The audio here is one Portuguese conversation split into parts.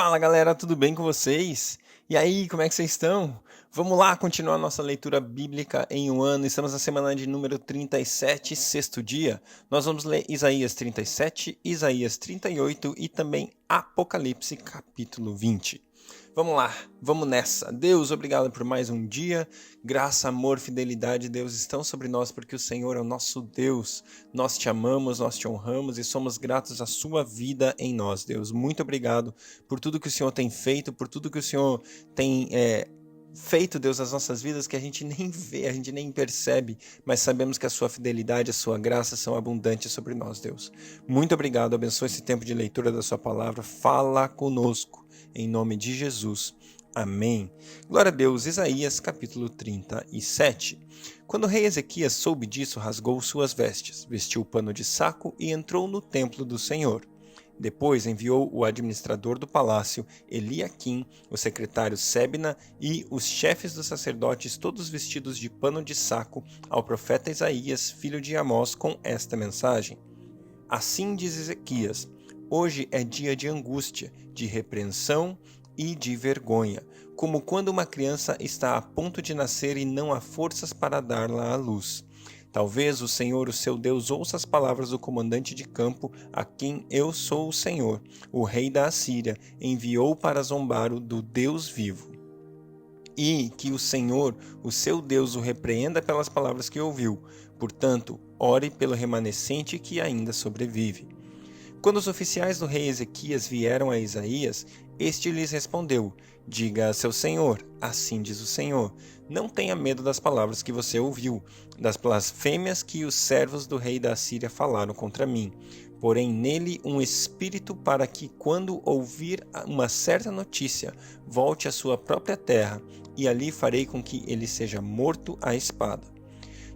Fala galera, tudo bem com vocês? E aí, como é que vocês estão? Vamos lá continuar nossa leitura bíblica em um ano. Estamos na semana de número 37, sexto dia. Nós vamos ler Isaías 37, Isaías 38 e também Apocalipse capítulo 20. Vamos lá, vamos nessa. Deus, obrigado por mais um dia. Graça, amor, fidelidade, Deus, estão sobre nós porque o Senhor é o nosso Deus. Nós te amamos, nós te honramos e somos gratos à sua vida em nós, Deus. Muito obrigado por tudo que o Senhor tem feito, por tudo que o Senhor tem feito, Deus, nas nossas vidas que a gente nem vê, a gente nem percebe, mas sabemos que a sua fidelidade, a sua graça são abundantes sobre nós, Deus. Muito obrigado, abençoe esse tempo de leitura da sua palavra. Fala conosco. Em nome de Jesus. Amém. Glória a Deus. Isaías capítulo 37. Quando o rei Ezequias soube disso, rasgou suas vestes, vestiu o pano de saco e entrou no templo do Senhor. Depois enviou o administrador do palácio, Eliaquim, o secretário Sebna e os chefes dos sacerdotes, todos vestidos de pano de saco, ao profeta Isaías, filho de Amós, com esta mensagem. Assim diz Ezequias: hoje é dia de angústia, de repreensão e de vergonha, como quando uma criança está a ponto de nascer e não há forças para dar-la à luz. Talvez o Senhor, o seu Deus, ouça as palavras do comandante de campo, a quem eu sou o Senhor, o rei da Assíria, enviou para zombar do Deus vivo. E que o Senhor, o seu Deus, o repreenda pelas palavras que ouviu. Portanto, ore pelo remanescente que ainda sobrevive. Quando os oficiais do rei Ezequias vieram a Isaías, este lhes respondeu: diga a seu senhor, assim diz o Senhor, não tenha medo das palavras que você ouviu, das blasfêmias que os servos do rei da Assíria falaram contra mim. Porém nele um espírito para que, quando ouvir uma certa notícia, volte à sua própria terra, e ali farei com que ele seja morto à espada.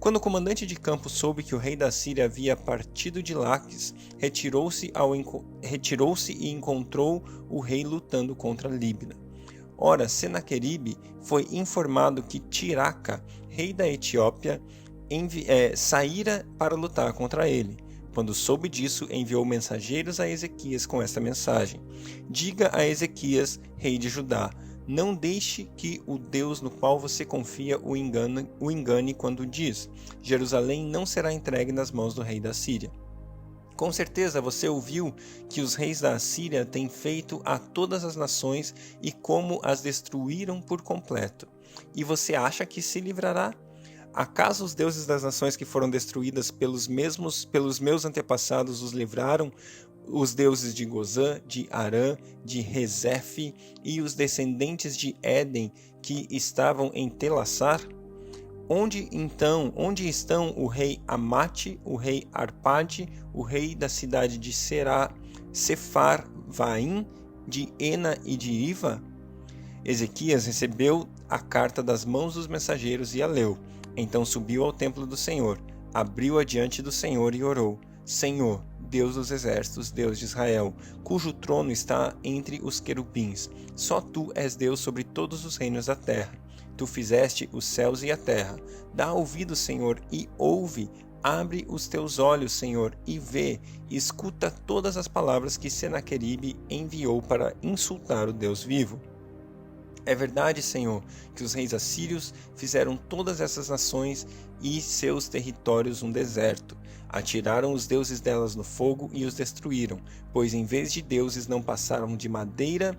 Quando o comandante de campo soube que o rei da Síria havia partido de Laquis, retirou-se e encontrou o rei lutando contra Líbina. Ora, Senaqueribe foi informado que Tiraca, rei da Etiópia, saíra para lutar contra ele. Quando soube disso, enviou mensageiros a Ezequias com esta mensagem: diga a Ezequias, rei de Judá, não deixe que o Deus no qual você confia o engane quando diz: Jerusalém não será entregue nas mãos do rei da Síria. Com certeza você ouviu que os reis da Assíria têm feito a todas as nações e como as destruíram por completo. E você acha que se livrará? Acaso os deuses das nações que foram destruídas pelos meus antepassados os livraram? Os deuses de Gozã, de Arã, de Rezefe e os descendentes de Éden que estavam em Telassar? Onde estão o rei Amate, o rei Arpade, o rei da cidade de Sefarvaim, de Ena e de Iva? Ezequias recebeu a carta das mãos dos mensageiros e a leu. Então subiu ao templo do Senhor, abriu-a diante do Senhor e orou: Senhor, Deus dos exércitos, Deus de Israel, cujo trono está entre os querubins, só tu és Deus sobre todos os reinos da terra. Tu fizeste os céus e a terra. Dá ouvido, Senhor, e ouve. Abre os teus olhos, Senhor, e vê. Escuta todas as palavras que Senaqueribe enviou para insultar o Deus vivo. É verdade, Senhor, que os reis assírios fizeram todas essas nações e seus territórios um deserto. Atiraram os deuses delas no fogo e os destruíram, pois em vez de deuses não passaram de madeira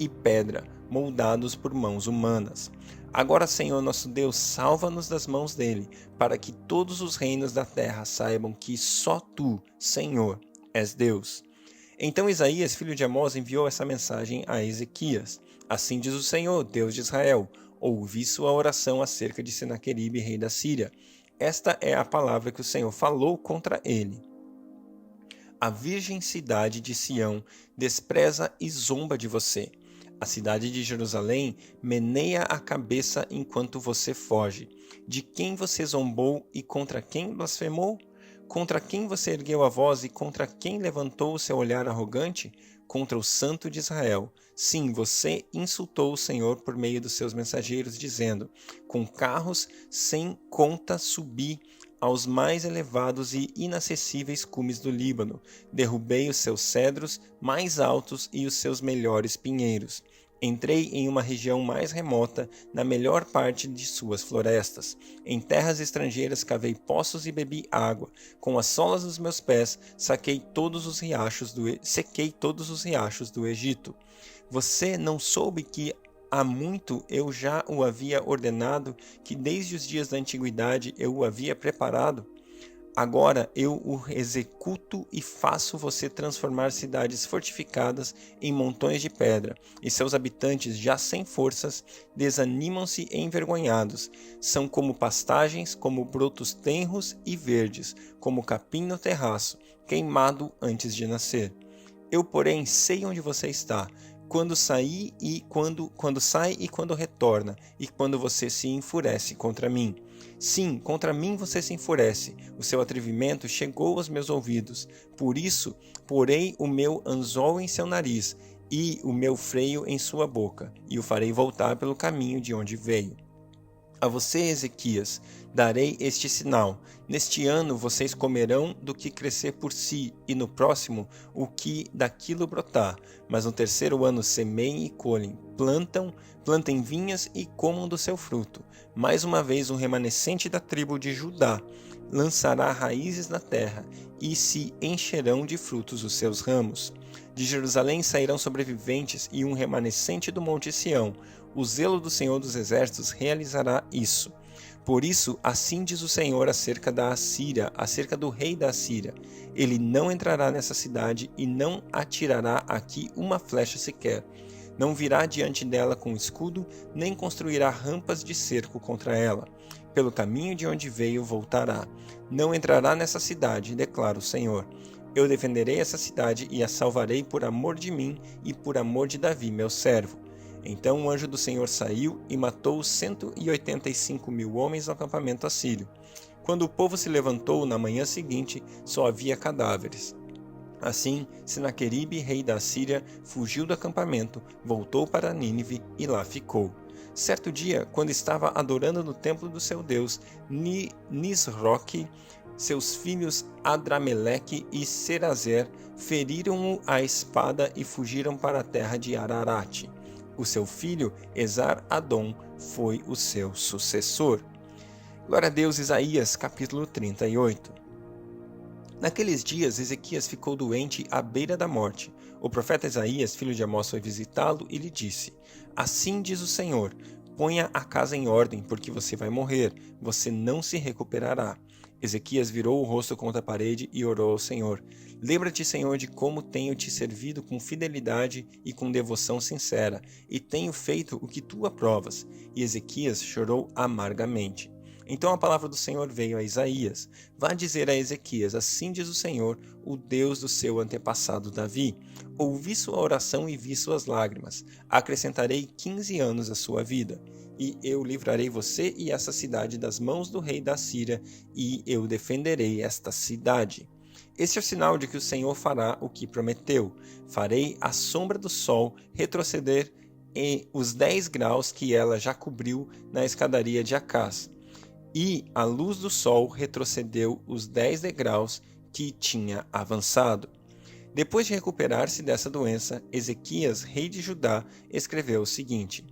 e pedra, moldados por mãos humanas. Agora, Senhor nosso Deus, salva-nos das mãos dele, para que todos os reinos da terra saibam que só tu, Senhor, és Deus. Então Isaías, filho de Amós, enviou essa mensagem a Ezequias: assim diz o Senhor, Deus de Israel, ouvi sua oração acerca de Senaqueribe, rei da Síria. Esta é a palavra que o Senhor falou contra ele. A virgem cidade de Sião despreza e zomba de você. A cidade de Jerusalém meneia a cabeça enquanto você foge. De quem você zombou e contra quem blasfemou? Contra quem você ergueu a voz e contra quem levantou o seu olhar arrogante? Contra o Santo de Israel. Sim, você insultou o Senhor por meio dos seus mensageiros, dizendo: com carros sem conta subi aos mais elevados e inacessíveis cumes do Líbano, derrubei os seus cedros mais altos e os seus melhores pinheiros. Entrei em uma região mais remota, na melhor parte de suas florestas. Em terras estrangeiras cavei poços e bebi água. Com as solas dos meus pés, sequei todos os riachos do Egito. Você não soube que há muito eu já o havia ordenado, que desde os dias da antiguidade eu o havia preparado? Agora eu o executo e faço você transformar cidades fortificadas em montões de pedra, e seus habitantes, já sem forças, desanimam-se envergonhados. São como pastagens, como brotos tenros e verdes, como capim no terraço, queimado antes de nascer. Eu, porém, sei onde você está, quando sai e quando retorna, e quando você se enfurece contra mim. Sim, contra mim você se enfurece. O seu atrevimento chegou aos meus ouvidos. Por isso, porei o meu anzol em seu nariz e o meu freio em sua boca, e o farei voltar pelo caminho de onde veio. A você, Ezequias, darei este sinal. Neste ano vocês comerão do que crescer por si, e no próximo o que daquilo brotar. Mas no terceiro ano semeiem e colhem, plantem vinhas e comam do seu fruto. Mais uma vez um remanescente da tribo de Judá lançará raízes na terra, e se encherão de frutos os seus ramos. De Jerusalém sairão sobreviventes e um remanescente do monte Sião. O zelo do Senhor dos Exércitos realizará isso. Por isso, assim diz o Senhor acerca da Assíria, acerca do rei da Assíria: ele não entrará nessa cidade e não atirará aqui uma flecha sequer. Não virá diante dela com escudo, nem construirá rampas de cerco contra ela. Pelo caminho de onde veio voltará. Não entrará nessa cidade, declara o Senhor. Eu defenderei essa cidade e a salvarei por amor de mim e por amor de Davi, meu servo. Então o anjo do Senhor saiu e matou 185.000 homens no acampamento assírio. Quando o povo se levantou na manhã seguinte, só havia cadáveres. Assim, Senaqueribe, rei da Assíria, fugiu do acampamento, voltou para Nínive e lá ficou. Certo dia, quando estava adorando no templo do seu deus Nisroque, seus filhos Adrameleque e Serazer feriram-o à espada e fugiram para a terra de Ararate. O seu filho Esar-Adom foi o seu sucessor. Glória a Deus. Isaías capítulo 38. Naqueles dias Ezequias ficou doente à beira da morte. O profeta Isaías, filho de Amós, foi visitá-lo e lhe disse: Assim diz o Senhor, ponha a casa em ordem, porque você vai morrer, você não se recuperará. Ezequias virou o rosto contra a parede e orou ao Senhor: Lembra-te, Senhor, de como tenho te servido com fidelidade e com devoção sincera, e tenho feito o que tu aprovas. E Ezequias chorou amargamente. Então a palavra do Senhor veio a Isaías: Vá dizer a Ezequias: Assim diz o Senhor, o Deus do seu antepassado Davi: Ouvi sua oração e vi suas lágrimas. Acrescentarei 15 anos à sua vida. E eu livrarei você e essa cidade das mãos do rei da Síria, e eu defenderei esta cidade. Este é o sinal de que o Senhor fará o que prometeu. Farei a sombra do sol retroceder em os 10 graus que ela já cobriu na escadaria de Acás. E a luz do sol retrocedeu os 10 degraus que tinha avançado. Depois de recuperar-se dessa doença, Ezequias, rei de Judá, escreveu o seguinte: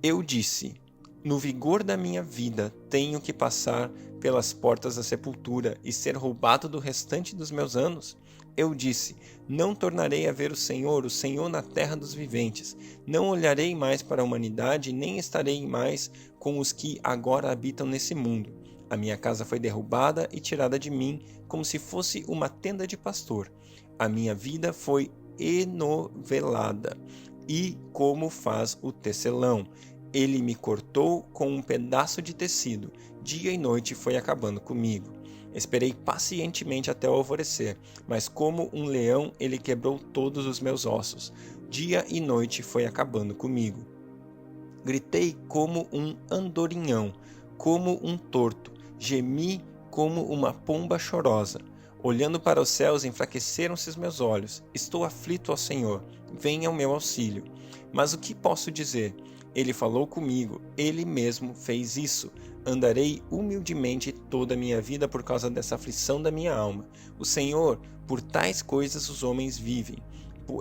Eu disse: No vigor da minha vida tenho que passar pelas portas da sepultura e ser roubado do restante dos meus anos? Eu disse: Não tornarei a ver o Senhor na terra dos viventes. Não olharei mais para a humanidade, nem estarei mais com os que agora habitam nesse mundo. A minha casa foi derrubada e tirada de mim, como se fosse uma tenda de pastor. A minha vida foi enovelada, e como faz o tecelão. Ele me cortou com um pedaço de tecido. Dia e noite foi acabando comigo. Esperei pacientemente até o alvorecer, mas como um leão ele quebrou todos os meus ossos. Dia e noite foi acabando comigo. Gritei como um andorinhão, como um torto. Gemi como uma pomba chorosa. Olhando para os céus, enfraqueceram-se os meus olhos. Estou aflito ao Senhor. venha ao meu auxílio. Mas o que posso dizer? Ele falou comigo, ele mesmo fez isso. Andarei humildemente toda a minha vida por causa dessa aflição da minha alma. O Senhor, por tais coisas os homens vivem,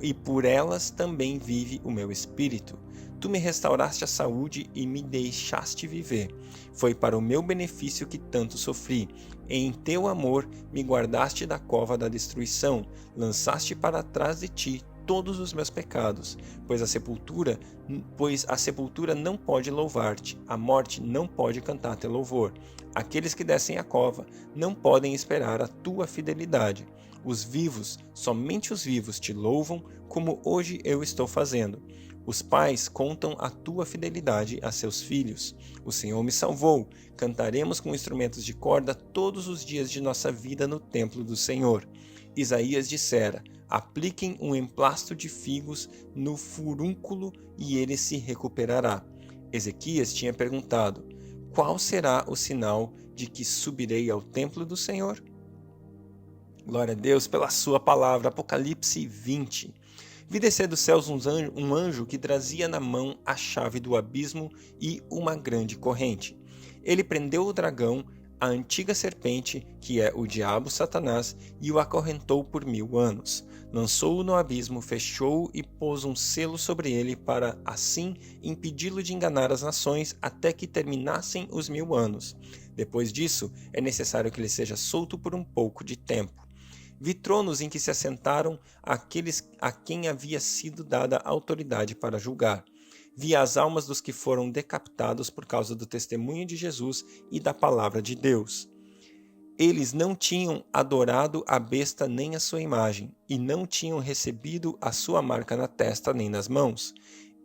e por elas também vive o meu espírito. Tu me restauraste a saúde e me deixaste viver. Foi para o meu benefício que tanto sofri. Em teu amor me guardaste da cova da destruição, lançaste para trás de ti todos os meus pecados, pois a sepultura não pode louvar-te, a morte não pode cantar teu louvor. Aqueles que descem à cova não podem esperar a tua fidelidade. Os vivos, somente os vivos te louvam, como hoje eu estou fazendo. Os pais contam a tua fidelidade a seus filhos. O Senhor me salvou. Cantaremos com instrumentos de corda todos os dias de nossa vida no templo do Senhor. Isaías dissera: apliquem um emplasto de figos no furúnculo e ele se recuperará. Ezequias tinha perguntado: qual será o sinal de que subirei ao templo do Senhor? Glória a Deus pela sua palavra. Apocalipse 20. Vi descer dos céus um anjo que trazia na mão a chave do abismo e uma grande corrente. Ele prendeu o dragão, a antiga serpente, que é o diabo Satanás, e o acorrentou por 1000 anos. Lançou-o no abismo, fechou-o e pôs um selo sobre ele para, assim, impedi-lo de enganar as nações até que terminassem os 1000 anos. Depois disso, é necessário que ele seja solto por um pouco de tempo. Vi tronos em que se assentaram aqueles a quem havia sido dada autoridade para julgar. Vi as almas dos que foram decapitados por causa do testemunho de Jesus e da palavra de Deus. Eles não tinham adorado a besta nem a sua imagem, e não tinham recebido a sua marca na testa nem nas mãos.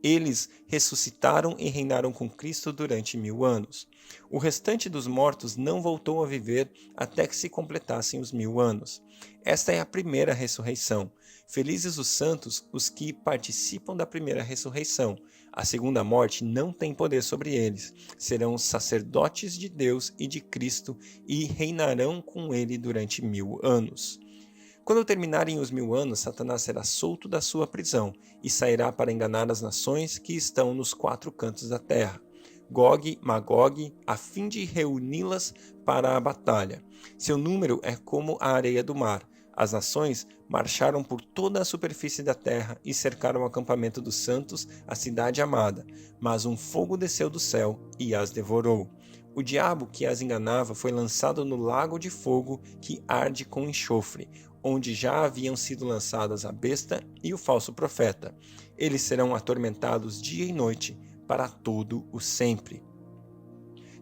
Eles ressuscitaram e reinaram com Cristo durante 1000 anos. O restante dos mortos não voltou a viver até que se completassem os 1000 anos. Esta é a primeira ressurreição. Felizes os santos, os que participam da primeira ressurreição. A segunda morte não tem poder sobre eles. Serão sacerdotes de Deus e de Cristo e reinarão com ele durante 1000 anos. Quando terminarem os 1000 anos, Satanás será solto da sua prisão e sairá para enganar as nações que estão nos 4 cantos da terra, Gog, Magog, a fim de reuni-las para a batalha. Seu número é como a areia do mar. As nações marcharam por toda a superfície da terra e cercaram o acampamento dos santos, a cidade amada, mas um fogo desceu do céu e as devorou. O diabo que as enganava foi lançado no lago de fogo que arde com enxofre, onde já haviam sido lançadas a besta e o falso profeta. Eles serão atormentados dia e noite, para todo o sempre.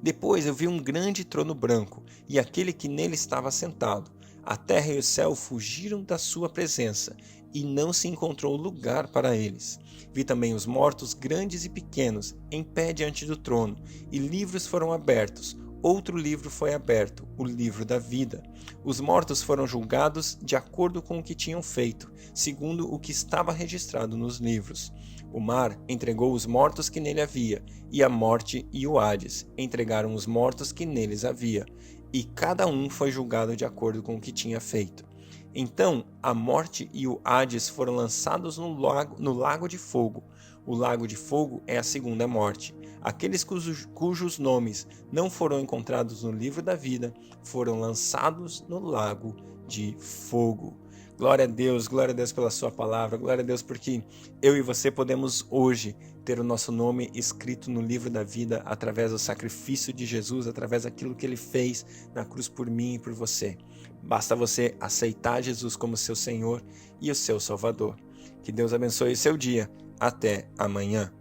Depois eu vi um grande trono branco, e aquele que nele estava sentado. A terra e o céu fugiram da sua presença, e não se encontrou lugar para eles. Vi também os mortos, grandes e pequenos, em pé diante do trono, e livros foram abertos. Outro livro foi aberto, o livro da vida. Os mortos foram julgados de acordo com o que tinham feito, segundo o que estava registrado nos livros. O mar entregou os mortos que nele havia, e a morte e o Hades entregaram os mortos que neles havia, e cada um foi julgado de acordo com o que tinha feito. Então a morte e o Hades foram lançados no lago de fogo. O lago de fogo é a segunda morte. Aqueles cujos nomes não foram encontrados no livro da vida foram lançados no lago de fogo. Glória a Deus pela sua palavra, glória a Deus porque eu e você podemos hoje ter o nosso nome escrito no livro da vida através do sacrifício de Jesus, através daquilo que ele fez na cruz por mim e por você. Basta você aceitar Jesus como seu Senhor e o seu Salvador. Que Deus abençoe o seu dia. Até amanhã.